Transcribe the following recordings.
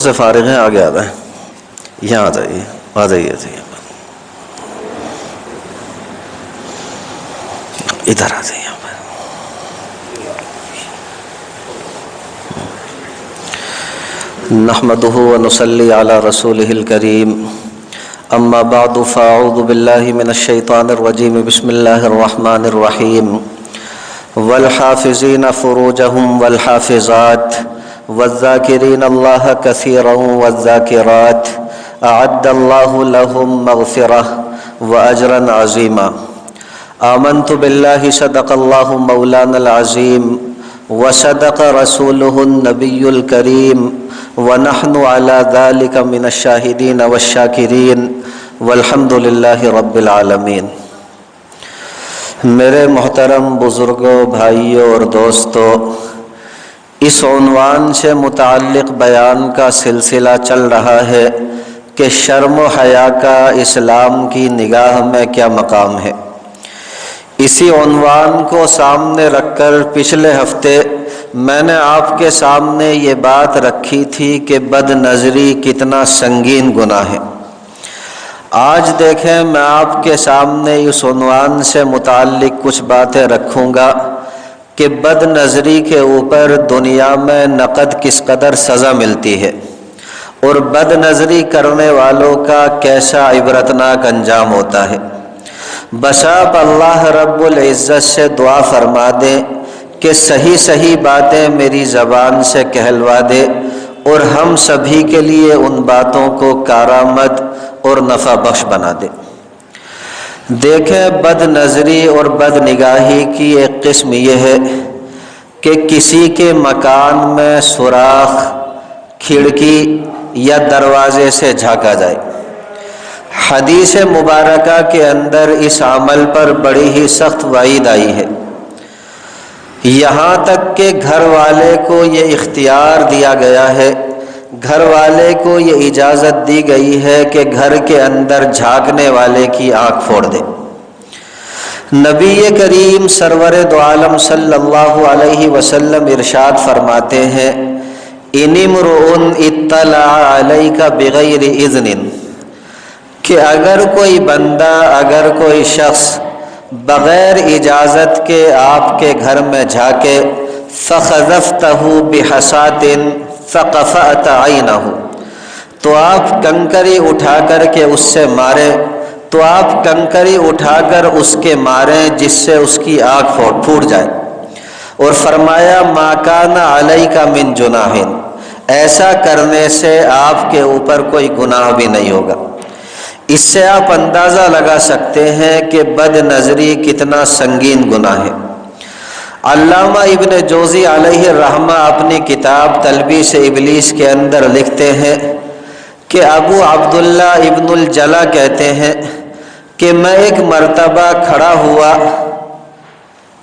سے فارغ ہیں، آگے آ جائیں، یہاں آ جائیے، آ جائیے، ادھر آ جائیے۔ نحمدہ ونصلی علی رسولہ الکریم، اما بعد فاعوذ باللہ من الشیطان الرجیم، بسم اللہ الرحمن الرحیم۔ والحافظین فروجہم والحافظات والذاکرین اللہ کثیرا والذاکرات اعد اللہ لہم مغفرہ واجرا عظیما۔ آمنت باللہ صدق اللہ مولانا العظیم وصدق رسولہ النبی الکریم ونحن علی ذلک من الشاہدین والشاکرین والحمد للہ رب العالمین۔ میرے محترم بزرگوں، بھائیوں اور دوستوں، اس عنوان سے متعلق بیان کا سلسلہ چل رہا ہے کہ شرم و حیا کا اسلام کی نگاہ میں کیا مقام ہے۔ اسی عنوان کو سامنے رکھ کر پچھلے ہفتے میں نے آپ کے سامنے یہ بات رکھی تھی کہ بد نظری کتنا سنگین گناہ ہے۔ آج دیکھیں، میں آپ کے سامنے اس عنوان سے متعلق کچھ باتیں رکھوں گا کہ بد نظری کے اوپر دنیا میں نقد کس قدر سزا ملتی ہے اور بد نظری کرنے والوں کا کیسا عبرتناک انجام ہوتا ہے۔ بس آپ اللہ رب العزت سے دعا فرما دیں کہ صحیح صحیح باتیں میری زبان سے کہلوا دے اور ہم سبھی کے لیے ان باتوں کو کارآمد اور نفع بخش بنا دے۔ دیکھیں، بد نظری اور بد نگاہی کی ایک قسم یہ ہے کہ کسی کے مکان میں سوراخ، کھڑکی یا دروازے سے جھانکا جائے۔ حدیث مبارکہ کے اندر اس عمل پر بڑی ہی سخت وعید آئی ہے، یہاں تک کہ گھر والے کو یہ اختیار دیا گیا ہے، گھر والے کو یہ اجازت دی گئی ہے کہ گھر کے اندر جھانکنے والے کی آنکھ پھوڑ دے۔ نبی کریم سرور دو عالم صلی اللہ علیہ وسلم ارشاد فرماتے ہیں، ان امرؤ اطلع علیک بغیر اذن، کہ اگر کوئی بندہ، اگر کوئی شخص بغیر اجازت کے آپ کے گھر میں جھانکے، فخذفتہ بحصاۃ فقفأت عینہ، تو آپ کنکری اٹھا کر کے اس سے مارے، تو آپ کنکری اٹھا کر اس کے ماریں جس سے اس کی آنکھ پھوٹ جائے۔ اور فرمایا ما کان علیک من جناح، ایسا کرنے سے آپ کے اوپر کوئی گناہ بھی نہیں ہوگا۔ اس سے آپ اندازہ لگا سکتے ہیں کہ بد نظری کتنا سنگین گناہ ہے۔ علامہ ابن جوزی علیہ الرحمہ اپنی کتاب تلبیس ابلیس کے اندر لکھتے ہیں کہ ابو عبداللہ ابن الجلا کہتے ہیں کہ میں ایک مرتبہ کھڑا ہوا،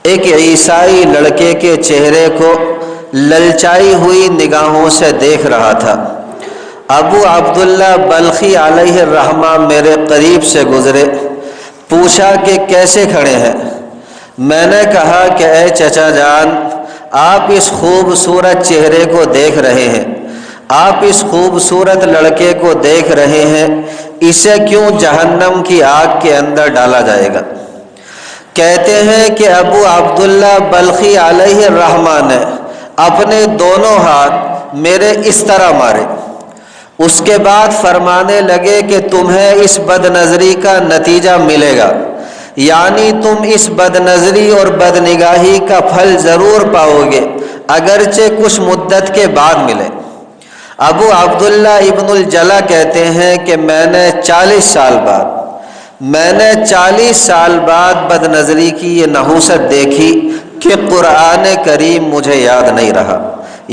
ایک عیسائی لڑکے کے چہرے کو للچائی ہوئی نگاہوں سے دیکھ رہا تھا۔ ابو عبداللہ بلخی علیہ الرحمہ میرے قریب سے گزرے، پوچھا کہ کیسے کھڑے ہیں؟ میں نے کہا کہ اے چچا جان، آپ اس خوبصورت چہرے کو دیکھ رہے ہیں، آپ اس خوبصورت لڑکے کو دیکھ رہے ہیں، اسے کیوں جہنم کی آگ کے اندر ڈالا جائے گا؟ کہتے ہیں کہ ابو عبداللہ بلخی علیہ الرحمہ نے اپنے دونوں ہاتھ میرے اس طرح مارے، اس کے بعد فرمانے لگے کہ تمہیں اس بد نظری کا نتیجہ ملے گا، یعنی تم اس بد نظری اور بد نگاہی کا پھل ضرور پاؤ گے، اگرچہ کچھ مدت کے بعد ملے۔ ابو عبداللہ ابن الجلا کہتے ہیں کہ میں نے 40 سال بعد بد نظری کی یہ نحوست دیکھی کہ قرآن کریم مجھے یاد نہیں رہا،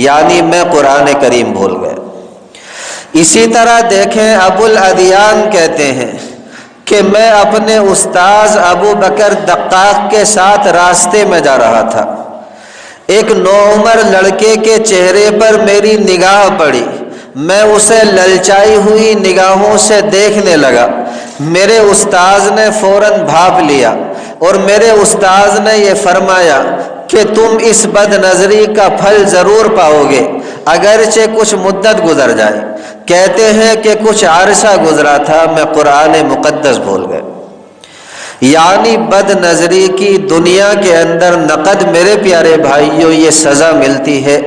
یعنی میں قرآن کریم بھول گیا۔ اسی طرح دیکھیں، ابو الادیان کہتے ہیں کہ میں اپنے استاذ ابو بکر دقاق کے ساتھ راستے میں جا رہا تھا، ایک نوعمر لڑکے کے چہرے پر میری نگاہ پڑی، میں اسے للچائی ہوئی نگاہوں سے دیکھنے لگا۔ میرے استاذ نے فوراً بھاپ لیا اور میرے استاذ نے یہ فرمایا کہ تم اس بد نظری کا پھل ضرور پاؤ گے اگرچہ کچھ مدت گزر جائے۔ کہتے ہیں کہ کچھ عرصہ گزرا تھا میں قرآن مقدس بھول گئے۔ یعنی بد نظری کی دنیا کے اندر نقد میرے پیارے بھائیوں یہ سزا ملتی ہے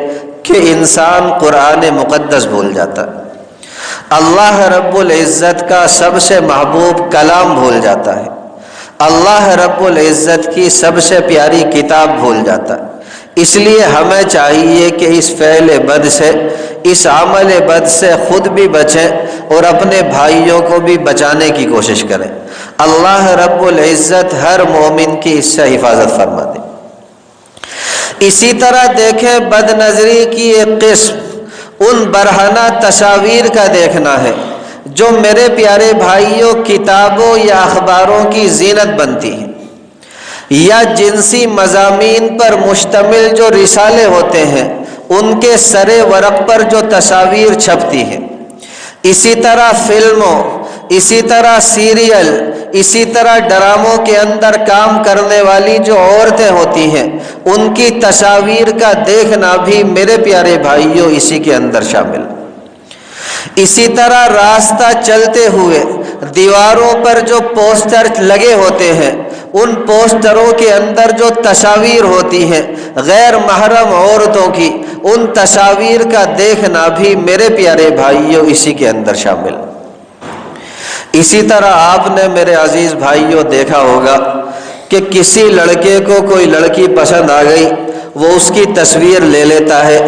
کہ انسان قرآن مقدس بھول جاتا ہے، اللہ رب العزت کا سب سے محبوب کلام بھول جاتا ہے، اللہ رب العزت کی سب سے پیاری کتاب بھول جاتا ہے۔ اس لیے ہمیں چاہیے کہ اس فعل بد سے، اس عمل بد سے خود بھی بچیں اور اپنے بھائیوں کو بھی بچانے کی کوشش کریں۔ اللہ رب العزت ہر مومن کی اس سے حفاظت فرما دے۔ اسی طرح دیکھیں بد نظری کی ایک قسم ان برہنہ تصاویر کا دیکھنا ہے جو میرے پیارے بھائیوں کتابوں یا اخباروں کی زینت بنتی ہیں، یا جنسی مضامین پر مشتمل جو رسالے ہوتے ہیں ان کے سرے ورق پر جو تصاویر چھپتی ہیں، اسی طرح فلموں، اسی طرح سیریل، اسی طرح ڈراموں کے اندر کام کرنے والی جو عورتیں ہوتی ہیں ان کی تصاویر کا دیکھنا بھی میرے پیارے بھائیوں اسی کے اندر شامل۔ اسی طرح راستہ چلتے ہوئے دیواروں پر جو پوسٹر لگے ہوتے ہیں ان پوسٹروں کے اندر جو تصاویر ہوتی ہیں غیر محرم عورتوں کی، ان تصاویر کا دیکھنا بھی میرے پیارے بھائیوں اسی کے اندر شامل۔ اسی طرح آپ نے میرے عزیز بھائیوں دیکھا ہوگا کہ کسی لڑکے کو کوئی لڑکی پسند آ گئی، وہ اس کی تصویر لے لیتا ہے،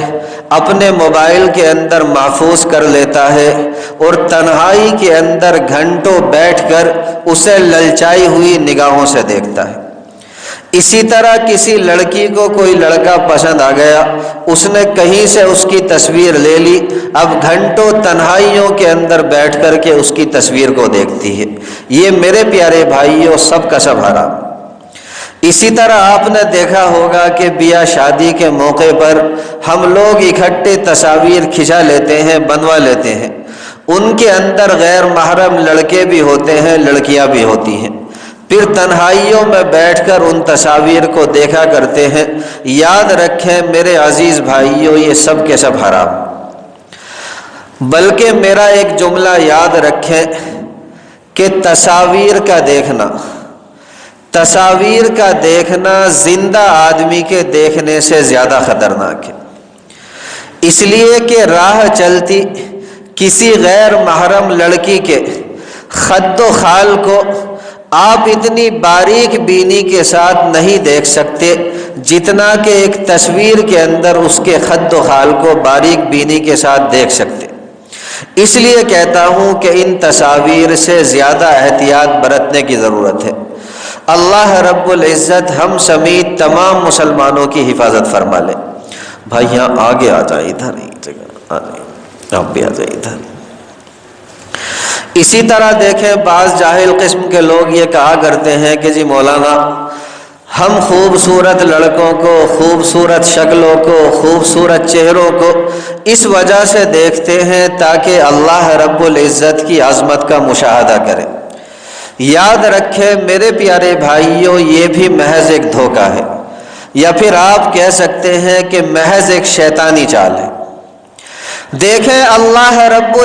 اپنے موبائل کے اندر محفوظ کر لیتا ہے اور تنہائی کے اندر گھنٹوں بیٹھ کر اسے للچائی ہوئی نگاہوں سے دیکھتا ہے۔ اسی طرح کسی لڑکی کو کوئی لڑکا پسند آ گیا، اس نے کہیں سے اس کی تصویر لے لی، اب گھنٹوں تنہائیوں کے اندر بیٹھ کر کے اس کی تصویر کو دیکھتی ہے۔ یہ میرے پیارے بھائیوں سب کا سب حرام۔ اسی طرح آپ نے دیکھا ہوگا کہ بیاہ شادی کے موقع پر ہم لوگ اکٹھے تصاویر کھنچا لیتے ہیں، بنوا لیتے ہیں، ان کے اندر غیر محرم لڑکے بھی ہوتے ہیں، لڑکیاں بھی ہوتی ہیں، پھر تنہائیوں میں بیٹھ کر ان تصاویر کو دیکھا کرتے ہیں۔ یاد رکھیں میرے عزیز بھائیوں یہ سب کے سب حرام۔ بلکہ میرا ایک جملہ یاد رکھیں کہ تصاویر کا دیکھنا زندہ آدمی کے دیکھنے سے زیادہ خطرناک ہے، اس لیے کہ راہ چلتی کسی غیر محرم لڑکی کے خد و خال کو آپ اتنی باریک بینی کے ساتھ نہیں دیکھ سکتے جتنا کہ ایک تصویر کے اندر اس کے خد و خال کو باریک بینی کے ساتھ دیکھ سکتے۔ اس لیے کہتا ہوں کہ ان تصاویر سے زیادہ احتیاط برتنے کی ضرورت ہے۔ اللہ رب العزت ہم سمیت تمام مسلمانوں کی حفاظت فرما لے۔ بھائی یہاں آگے آ جائے، ادھر ہی جگہ آ جائے، آپ بھی آ جائے ادھر۔ اسی طرح دیکھیں بعض جاہل قسم کے لوگ یہ کہا کرتے ہیں کہ جی مولانا ہم خوبصورت لڑکوں کو، خوبصورت شکلوں کو، خوبصورت چہروں کو اس وجہ سے دیکھتے ہیں تاکہ اللہ رب العزت کی عظمت کا مشاہدہ کریں۔ یاد رکھیں میرے پیارے بھائیوں یہ بھی محض ایک دھوکہ ہے، یا پھر آپ کہہ سکتے ہیں کہ محض ایک شیطانی چال ہے۔ دیکھیں اللہ رب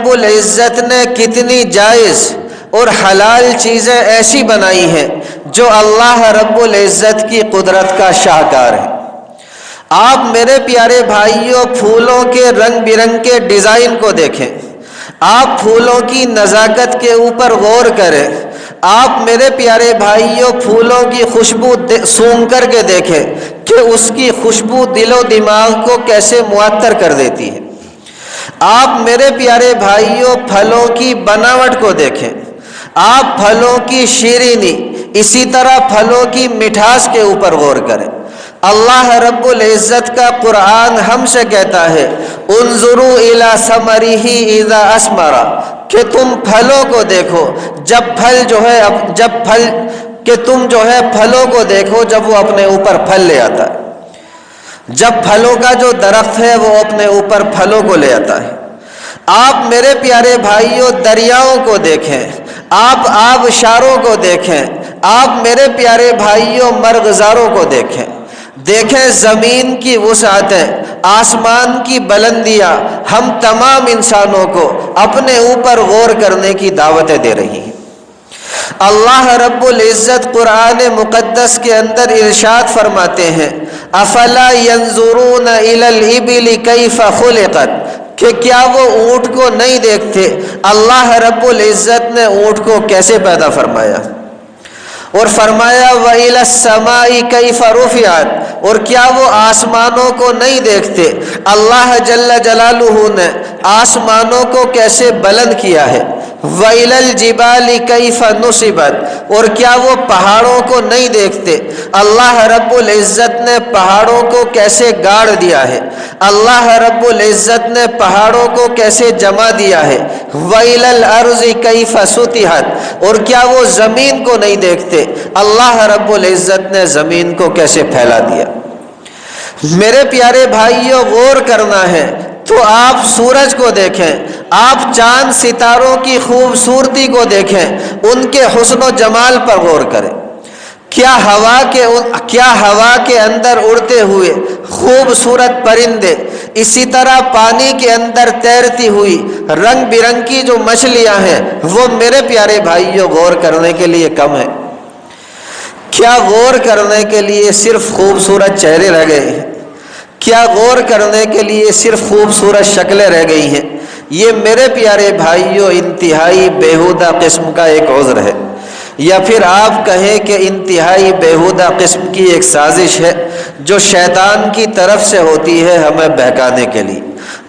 العزت نے کتنی جائز اور حلال چیزیں ایسی بنائی ہیں جو اللہ رب العزت کی قدرت کا شاہکار ہے۔ آپ میرے پیارے بھائیوں پھولوں کے رنگ برنگ کے ڈیزائن کو دیکھیں، آپ پھولوں کی نزاکت کے اوپر غور کریں، آپ میرے پیارے بھائیوں پھولوں کی خوشبو سونگھ کر کے دیکھیں کہ اس کی خوشبو دل و دماغ کو کیسے معطر کر دیتی ہے۔ آپ میرے پیارے بھائیوں پھلوں کی بناوٹ کو دیکھیں، آپ پھلوں کی شیرینی، اسی طرح پھلوں کی مٹھاس کے اوپر غور کریں۔ اللہ رب العزت کا قرآن ہم سے کہتا ہے انظروا الی ثمرہ اذا اثمر، کہ تم پھلوں کو دیکھو پھلوں کو دیکھو جب وہ اپنے اوپر پھل لے آتا ہے، جب پھلوں کا جو درخت ہے وہ اپنے اوپر پھلوں کو لے آتا ہے۔ آپ میرے پیارے بھائیوں دریاؤں کو دیکھیں، آپ آبشاروں کو دیکھیں، آپ میرے پیارے بھائیوں مرغزاروں کو دیکھیں۔ دیکھیں زمین کی وسعتیں، آسمان کی بلندیاں ہم تمام انسانوں کو اپنے اوپر غور کرنے کی دعوتیں دے رہی ہیں۔ اللہ رب العزت قرآن مقدس کے اندر ارشاد فرماتے ہیں افلا ينظرون الى الابل کیف خلقت، کہ کیا وہ اونٹ کو نہیں دیکھتے اللہ رب العزت نے اونٹ کو کیسے پیدا فرمایا، اور فرمایا وَإِلَى السَّمَاءِ كَيْفَ رُفِعَتْ، اور کیا وہ آسمانوں کو نہیں دیکھتے اللہ جل جلالہ نے آسمانوں کو کیسے بلند کیا ہے، وَإِلَى الْجِبَالِ كَيْفَ نُصِبَتْ، اور کیا وہ پہاڑوں کو نہیں دیکھتے اللہ رب العزت نے پہاڑوں کو کیسے گاڑ دیا ہے، اللہ رب العزت نے پہاڑوں کو کیسے جمع دیا ہے، وَإِلَى الْأَرْضِ كَيْفَ سُطِحَتْ، اور کیا وہ زمین کو نہیں دیکھتے اللہ رب العزت نے زمین کو کیسے پھیلا دیا۔ میرے پیارے بھائیوں، غور کرنا ہے تو آپ سورج کو دیکھیں، آپ چاند ستاروں کی خوبصورتی کو دیکھیں، ان کے حسن و جمال پر غور کریں۔ کیا ہوا کے اندر اڑتے ہوئے خوبصورت پرندے، اسی طرح پانی کے اندر تیرتی ہوئی رنگ برنگی جو مچھلیاں ہیں، وہ میرے پیارے بھائیوں غور کرنے کے لیے کم ہیں؟ کیا غور کرنے کے لیے صرف خوبصورت چہرے رہ گئے ہیں؟ کیا غور کرنے کے لیے صرف خوبصورت شکلیں رہ گئی ہیں؟ یہ میرے پیارے بھائیوں انتہائی بیہودہ قسم کا ایک عذر ہے، یا پھر آپ کہیں کہ انتہائی بیہودہ قسم کی ایک سازش ہے جو شیطان کی طرف سے ہوتی ہے ہمیں بہکانے کے لیے۔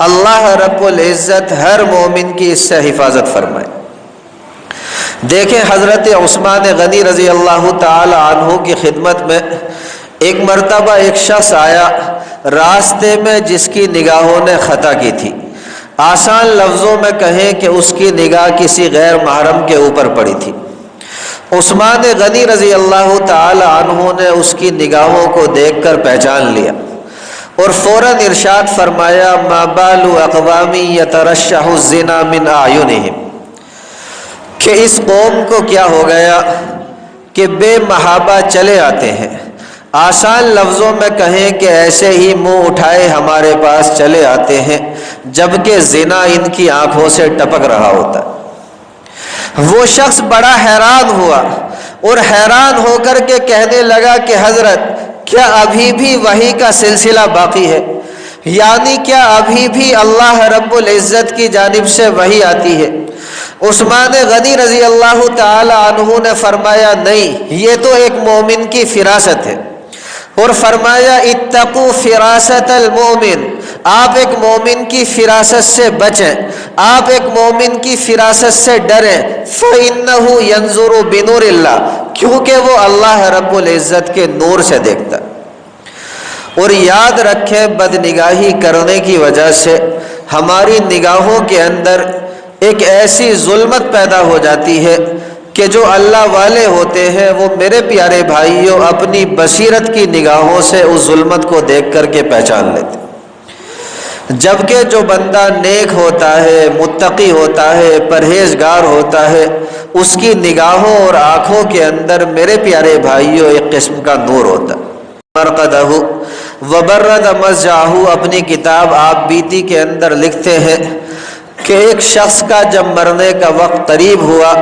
اللہ رب العزت ہر مومن کی اس سے حفاظت فرمائے۔ دیکھیں حضرت عثمان غنی رضی اللہ تعالی عنہ کی خدمت میں ایک مرتبہ ایک شخص آیا راستے میں جس کی نگاہوں نے خطا کی تھی۔ آسان لفظوں میں کہیں کہ اس کی نگاہ کسی غیر محرم کے اوپر پڑی تھی۔ عثمان غنی رضی اللہ تعالی عنہ نے اس کی نگاہوں کو دیکھ کر پہچان لیا اور فوراً ارشاد فرمایا ما بال اقوام یترشح الزنا من اعینہم، کہ اس قوم کو کیا ہو گیا کہ بے محابہ چلے آتے ہیں، آسان لفظوں میں کہیں کہ ایسے ہی منہ اٹھائے ہمارے پاس چلے آتے ہیں جبکہ زنا ان کی آنکھوں سے ٹپک رہا ہوتا ہے۔ وہ شخص بڑا حیران ہوا اور حیران ہو کر کے کہنے لگا کہ حضرت کیا ابھی بھی وحی کا سلسلہ باقی ہے؟ یعنی کیا ابھی بھی اللہ رب العزت کی جانب سے وحی آتی ہے؟ عثمان غنی رضی اللہ تعالی عنہ نے فرمایا نہیں، یہ تو ایک مومن کی فراست ہے، اور فرمایا اتقوا فراست المومن، آپ ایک مومن کی فراست سے بچیں، آپ ایک مومن کی فراست سے ڈریں، فَإِنَّهُ يَنظُرُ بِنُورِ اللَّهِ، کیونکہ وہ اللہ رب العزت کے نور سے دیکھتا ہے۔ اور یاد رکھیں بدنگاہی کرنے کی وجہ سے ہماری نگاہوں کے اندر ایک ایسی ظلمت پیدا ہو جاتی ہے کہ جو اللہ والے ہوتے ہیں وہ میرے پیارے بھائیوں اپنی بصیرت کی نگاہوں سے اس ظلمت کو دیکھ کر کے پہچان لیتے، جبکہ جو بندہ نیک ہوتا ہے، متقی ہوتا ہے، پرہیزگار ہوتا ہے، اس کی نگاہوں اور آنکھوں کے اندر میرے پیارے بھائیوں ایک قسم کا نور ہوتا ہے۔ مرقدہ وبرد مضجعہ، اپنی کتاب آپ بیتی کے اندر لکھتے ہیں کہ ایک شخص کا جب مرنے کا وقت قریب ہوا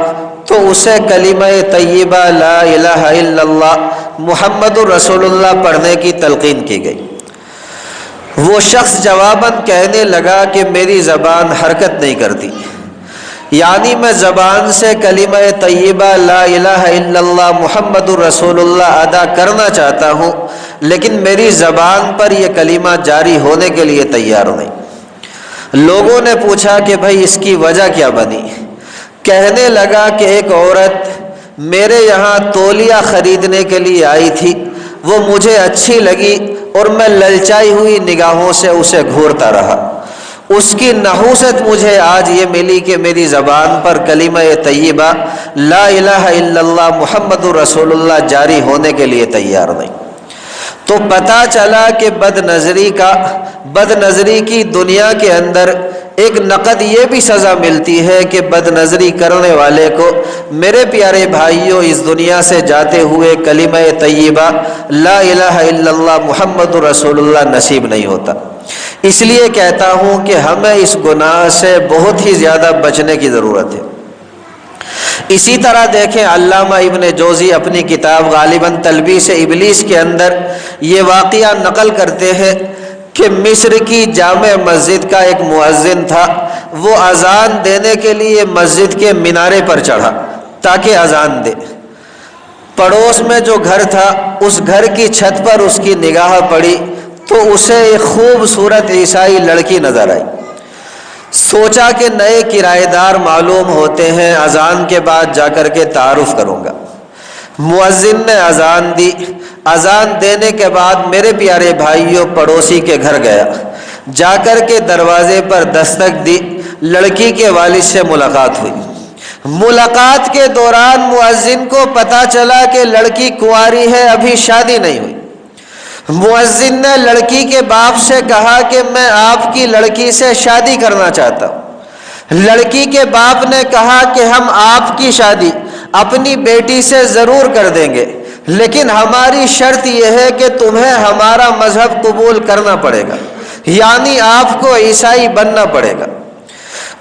تو اسے کلمہ طیبہ لا الہ الا اللہ محمد الرسول اللہ پڑھنے کی تلقین کی گئی۔ وہ شخص جواباً کہنے لگا کہ میری زبان حرکت نہیں کرتی، یعنی میں زبان سے کلمہ طیبہ لا الہ الا اللہ محمد الرسول اللہ ادا کرنا چاہتا ہوں، لیکن میری زبان پر یہ کلمہ جاری ہونے کے لیے تیار نہیں۔ لوگوں نے پوچھا کہ بھائی اس کی وجہ کیا بنی؟ کہنے لگا کہ ایک عورت میرے یہاں تولیہ خریدنے کے لیے آئی تھی، وہ مجھے اچھی لگی اور میں للچائی ہوئی نگاہوں سے اسے گھورتا رہا، اس کی نحوست مجھے آج یہ ملی کہ میری زبان پر کلمہ طیبہ لا الہ الا اللہ محمد الرسول اللہ جاری ہونے کے لیے تیار نہیں۔ تو پتہ چلا کہ بد نظری کی دنیا کے اندر ایک نقد یہ بھی سزا ملتی ہے کہ بد نظری کرنے والے کو میرے پیارے بھائیوں اس دنیا سے جاتے ہوئے کلمہ طیبہ لا الہ الا اللہ محمد رسول اللہ نصیب نہیں ہوتا۔ اس لیے کہتا ہوں کہ ہمیں اس گناہ سے بہت ہی زیادہ بچنے کی ضرورت ہے۔ اسی طرح دیکھیں علامہ ابن جوزی اپنی کتاب غالباً تلبیس ابلیس کے اندر یہ واقعہ نقل کرتے ہیں کہ مصر کی جامع مسجد کا ایک مؤذن تھا، وہ اذان دینے کے لیے مسجد کے مینارے پر چڑھا تاکہ اذان دے۔ پڑوس میں جو گھر تھا اس گھر کی چھت پر اس کی نگاہ پڑی تو اسے ایک خوبصورت عیسائی لڑکی نظر آئی۔ سوچا کہ نئے کرایہ دار معلوم ہوتے ہیں، اذان کے بعد جا کر کے تعارف کروں گا۔ مؤذن نے اذان دی۔ اذان دینے کے بعد میرے پیارے بھائیوں پڑوسی کے گھر گیا، جا کر کے دروازے پر دستک دی۔ لڑکی کے والد سے ملاقات ہوئی۔ ملاقات کے دوران مؤذن کو پتہ چلا کہ لڑکی کنواری ہے، ابھی شادی نہیں ہوئی۔ مؤذن نے لڑکی کے باپ سے کہا کہ میں آپ کی لڑکی سے شادی کرنا چاہتا ہوں۔ لڑکی کے باپ نے کہا کہ ہم آپ کی شادی اپنی بیٹی سے ضرور کر دیں گے، لیکن ہماری شرط یہ ہے کہ تمہیں ہمارا مذہب قبول کرنا پڑے گا، یعنی آپ کو عیسائی بننا پڑے گا۔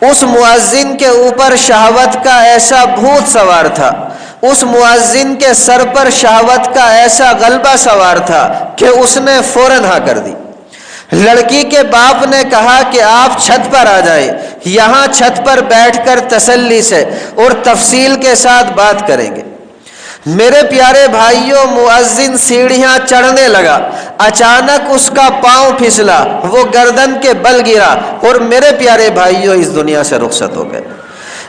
اس مؤذن کے اوپر شہوت کا ایسا بھوت سوار تھا، اس مؤذن کے سر پر شہوت کا ایسا غلبہ سوار تھا کہ اس نے فوراً ہاں کر دی۔ لڑکی کے باپ نے کہا کہ آپ چھت پر آ جائیں، یہاں چھت پر بیٹھ کر تسلی سے اور تفصیل کے ساتھ بات کریں گے۔ میرے پیارے بھائیوں مؤذن سیڑھیاں چڑھنے لگا، اچانک اس کا پاؤں پھسلا، وہ گردن کے بل گرا اور میرے پیارے بھائیوں اس دنیا سے رخصت ہو گئے۔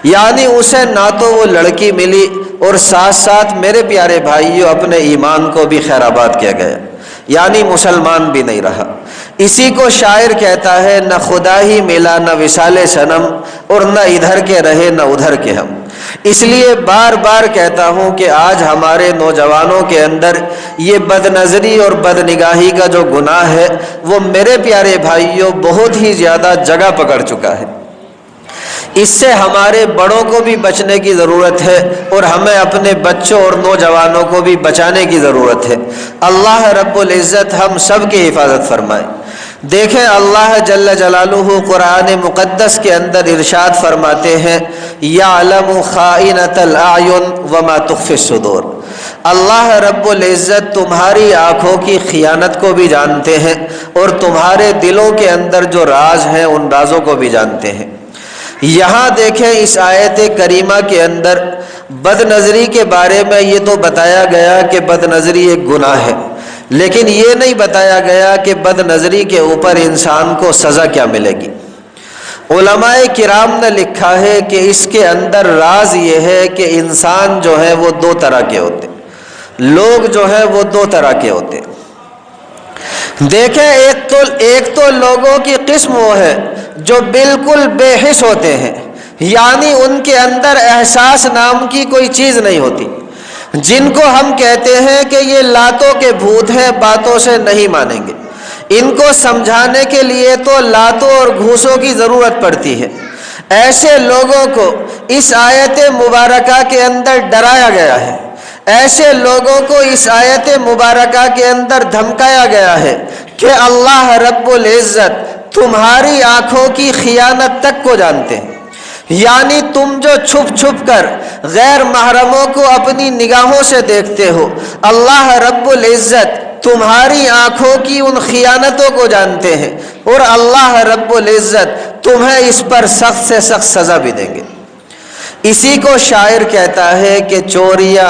یعنی اسے نہ تو وہ لڑکی ملی اور ساتھ ساتھ میرے پیارے بھائیوں اپنے ایمان کو بھی خیر آباد کیا گیا، یعنی مسلمان بھی نہیں رہا۔ اسی کو شاعر کہتا ہے نہ خدا ہی ملا نہ وصال صنم، اور نہ ادھر کے رہے نہ ادھر کے ہم۔ اس لیے بار بار کہتا ہوں کہ آج ہمارے نوجوانوں کے اندر یہ بد نظری اور بد نگاہی کا جو گناہ ہے وہ میرے پیارے بھائیوں بہت ہی زیادہ جگہ پکڑ چکا ہے۔ اس سے ہمارے بڑوں کو بھی بچنے کی ضرورت ہے اور ہمیں اپنے بچوں اور نوجوانوں کو بھی بچانے کی ضرورت ہے۔ اللہ رب العزت ہم سب کی حفاظت فرمائے۔ دیکھیں اللہ جل جلالہ قرآن مقدس کے اندر ارشاد فرماتے ہیں یعلم خائنۃ الاعین وما تخفی الصدور۔ اللہ رب العزت تمہاری آنکھوں کی خیانت کو بھی جانتے ہیں اور تمہارے دلوں کے اندر جو راز ہیں ان رازوں کو بھی جانتے ہیں۔ یہاں دیکھیں اس آیت کریمہ کے اندر بد نظری کے بارے میں یہ تو بتایا گیا کہ بد نظری ایک گناہ ہے، لیکن یہ نہیں بتایا گیا کہ بد نظری کے اوپر انسان کو سزا کیا ملے گی۔ علماء کرام نے لکھا ہے کہ اس کے اندر راز یہ ہے کہ انسان جو ہے وہ دو طرح کے ہوتے، لوگ جو ہے وہ دو طرح کے ہوتے۔ دیکھیں ایک تو لوگوں کی قسم وہ ہے جو بالکل بے حس ہوتے ہیں، یعنی ان کے اندر احساس نام کی کوئی چیز نہیں ہوتی، جن کو ہم کہتے ہیں کہ یہ لاتوں کے بھوت ہیں، باتوں سے نہیں مانیں گے۔ ان کو سمجھانے کے لیے تو لاتوں اور گھوسوں کی ضرورت پڑتی ہے۔ ایسے لوگوں کو اس آیت مبارکہ کے اندر ڈرایا گیا ہے، ایسے لوگوں کو اس آیت مبارکہ کے اندر دھمکایا گیا ہے کہ اللہ رب العزت تمہاری آنکھوں کی خیانت تک کو جانتے ہیں، یعنی تم جو چھپ چھپ کر غیر محرموں کو اپنی نگاہوں سے دیکھتے ہو، اللہ رب العزت تمہاری آنکھوں کی ان خیانتوں کو جانتے ہیں اور اللہ رب العزت تمہیں اس پر سخت سے سخت سزا بھی دیں گے۔ اسی کو شاعر کہتا ہے کہ چوریاں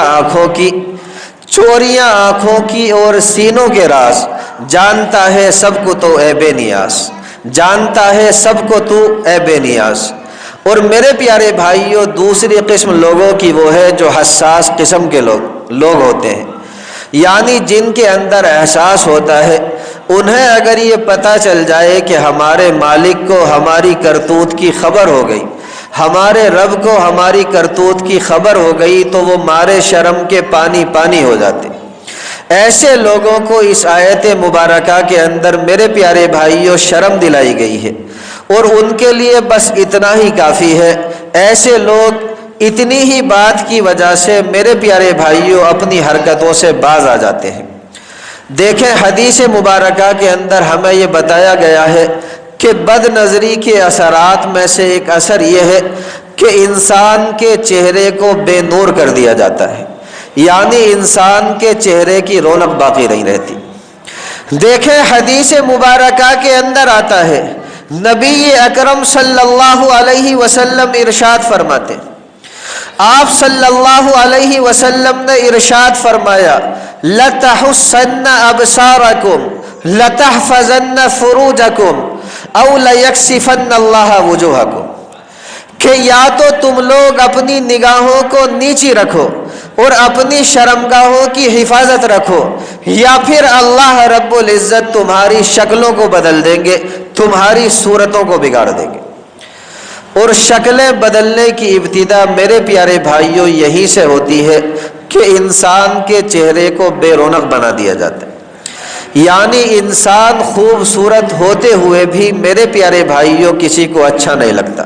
آنکھوں کی اور سینوں کے راز، جانتا ہے سب کو تو اے بے نیاز، جانتا ہے سب کو تو اے بے نیاز۔ اور میرے پیارے بھائیوں دوسری قسم لوگوں کی وہ ہے جو حساس قسم کے لوگ ہوتے ہیں، یعنی جن کے اندر احساس ہوتا ہے۔ انہیں اگر یہ پتہ چل جائے کہ ہمارے مالک کو ہماری کرتوت کی خبر ہو گئی، ہمارے رب کو ہماری کرتوت کی خبر ہو گئی، تو وہ مارے شرم کے پانی پانی ہو جاتے۔ ایسے لوگوں کو اس آیت مبارکہ کے اندر میرے پیارے بھائیوں شرم دلائی گئی ہے، اور ان کے لیے بس اتنا ہی کافی ہے۔ ایسے لوگ اتنی ہی بات کی وجہ سے میرے پیارے بھائیوں اپنی حرکتوں سے باز آ جاتے ہیں۔ دیکھیں حدیث مبارکہ کے اندر ہمیں یہ بتایا گیا ہے کہ بد نظری کے اثرات میں سے ایک اثر یہ ہے کہ انسان کے چہرے کو بے نور کر دیا جاتا ہے، یعنی انسان کے چہرے کی رونق باقی نہیں رہتی۔ دیکھیں حدیث مبارکہ کے اندر آتا ہے، نبی اکرم صلی اللہ علیہ وسلم ارشاد فرماتے، آپ صلی اللہ علیہ وسلم نے ارشاد فرمایا، لَتَحُسَّنَّ أَبْصَارَكُمْ لَتَحْفَظَنَّ فُرُوجَكُمْ أَوْ لَيَكْشِفَنَّ اللَّهُ وُجُوهَكُمْ، کہ یا تو تم لوگ اپنی نگاہوں کو نیچی رکھو اور اپنی شرمگاہوں کی حفاظت رکھو، یا پھر اللہ رب العزت تمہاری شکلوں کو بدل دیں گے، تمہاری صورتوں کو بگاڑ دیں گے۔ اور شکلیں بدلنے کی ابتدا میرے پیارے بھائیوں یہی سے ہوتی ہے کہ انسان کے چہرے کو بے رونق بنا دیا جاتا ہے، یعنی انسان خوبصورت ہوتے ہوئے بھی میرے پیارے بھائیوں کسی کو اچھا نہیں لگتا۔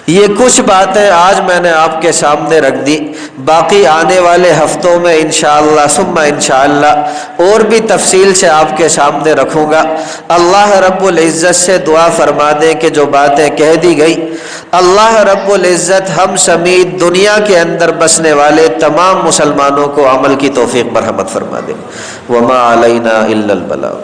یہ کچھ باتیں آج میں نے آپ کے سامنے رکھ دی، باقی آنے والے ہفتوں میں انشاءاللہ ثم انشاءاللہ اور بھی تفصیل سے آپ کے سامنے رکھوں گا۔ اللہ رب العزت سے دعا فرما دیں کہ جو باتیں کہہ دی گئی اللہ رب العزت ہم سمیت دنیا کے اندر بسنے والے تمام مسلمانوں کو عمل کی توفیق مرحمت فرما دیں۔ وما علینا الا البلاغ۔